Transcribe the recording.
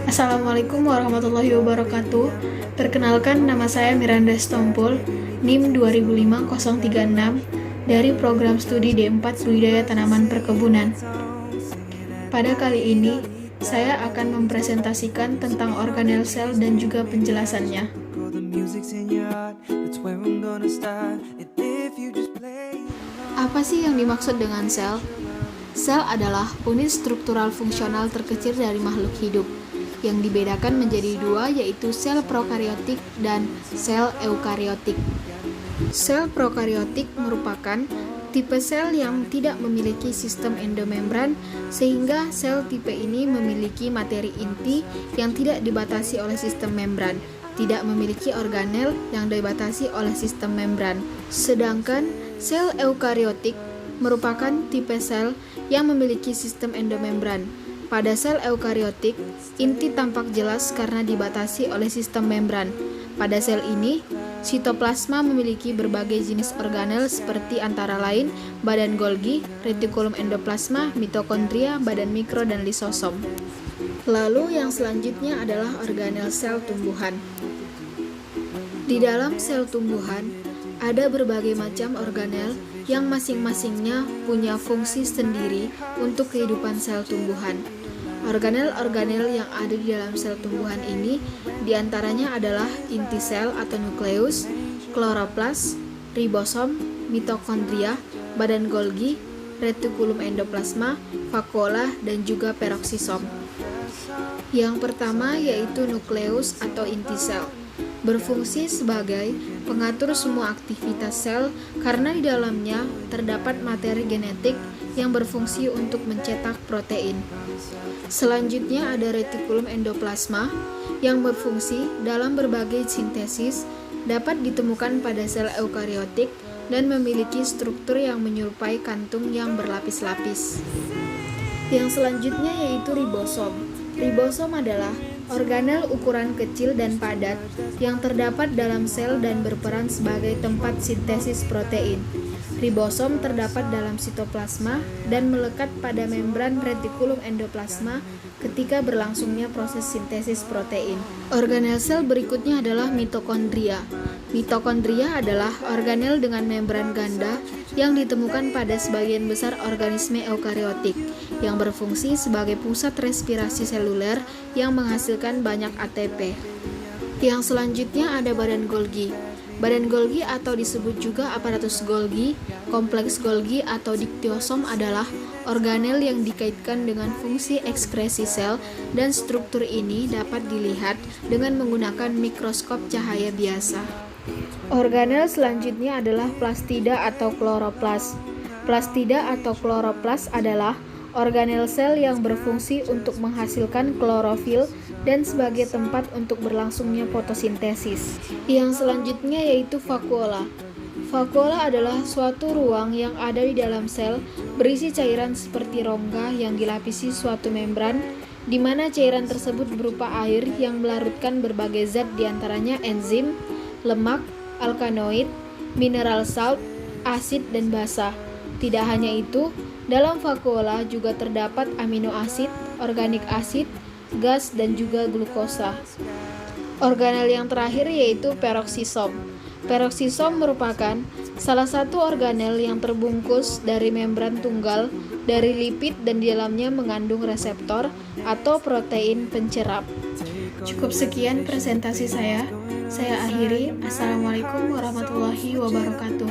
Assalamualaikum warahmatullahi wabarakatuh. Perkenalkan, nama saya Miranda Stompul, NIM 205036 dari program studi D4 Budidaya Tanaman Perkebunan. Pada kali ini, saya akan mempresentasikan tentang organel sel dan juga penjelasannya. Apa sih yang dimaksud dengan sel? Sel adalah unit struktural fungsional terkecil dari makhluk hidup, yang dibedakan menjadi dua, yaitu sel prokariotik dan sel eukariotik. Sel prokariotik merupakan tipe sel yang tidak memiliki sistem endomembran, sehingga sel tipe ini memiliki materi inti yang tidak dibatasi oleh sistem membran, tidak memiliki organel yang dibatasi oleh sistem membran. Sedangkan sel eukariotik merupakan tipe sel yang memiliki sistem endomembran. Pada sel eukariotik, inti tampak jelas karena dibatasi oleh sistem membran. Pada sel ini, sitoplasma memiliki berbagai jenis organel seperti antara lain badan Golgi, retikulum endoplasma, mitokondria, badan mikro, dan lisosom. Lalu yang selanjutnya adalah organel sel tumbuhan. Di dalam sel tumbuhan, ada berbagai macam organel yang masing-masingnya punya fungsi sendiri untuk kehidupan sel tumbuhan. Organel-organel yang ada di dalam sel tumbuhan ini diantaranya adalah inti sel atau nukleus, kloroplas, ribosom, mitokondria, badan Golgi, retikulum endoplasma, vakuola, dan juga peroksisom. Yang pertama yaitu nukleus atau inti sel. Berfungsi sebagai pengatur semua aktivitas sel karena di dalamnya terdapat materi genetik yang berfungsi untuk mencetak protein. Selanjutnya ada retikulum endoplasma yang berfungsi dalam berbagai sintesis, dapat ditemukan pada sel eukariotik dan memiliki struktur yang menyerupai kantung yang berlapis-lapis. Yang selanjutnya yaitu ribosom. Ribosom adalah organel ukuran kecil dan padat yang terdapat dalam sel dan berperan sebagai tempat sintesis protein. Ribosom terdapat dalam sitoplasma dan melekat pada membran retikulum endoplasma ketika berlangsungnya proses sintesis protein. Organel sel berikutnya adalah mitokondria. Mitokondria adalah organel dengan membran ganda yang ditemukan pada sebagian besar organisme eukariotik yang berfungsi sebagai pusat respirasi seluler yang menghasilkan banyak ATP. Yang selanjutnya ada badan Golgi. Badan Golgi atau disebut juga aparatus Golgi, kompleks Golgi atau diktiosom adalah organel yang dikaitkan dengan fungsi ekskresi sel dan struktur ini dapat dilihat dengan menggunakan mikroskop cahaya biasa. Organel selanjutnya adalah plastida atau kloroplas. Plastida atau kloroplas adalah organel sel yang berfungsi untuk menghasilkan klorofil dan sebagai tempat untuk berlangsungnya fotosintesis. Yang selanjutnya yaitu vakuola. Vakuola adalah suatu ruang yang ada di dalam sel berisi cairan seperti rongga yang dilapisi suatu membran, di mana cairan tersebut berupa air yang melarutkan berbagai zat diantaranya enzim, lemak, alkaloid, mineral salt, asid, dan basa. Tidak hanya itu, dalam vakuola juga terdapat amino asid, organik asid, gas, dan juga glukosa. Organel yang terakhir yaitu peroksisom. Peroksisom merupakan salah satu organel yang terbungkus dari membran tunggal dari lipid dan di dalamnya mengandung reseptor atau protein pencerap. Cukup sekian presentasi saya. Saya akhiri. Assalamualaikum warahmatullahi wabarakatuh.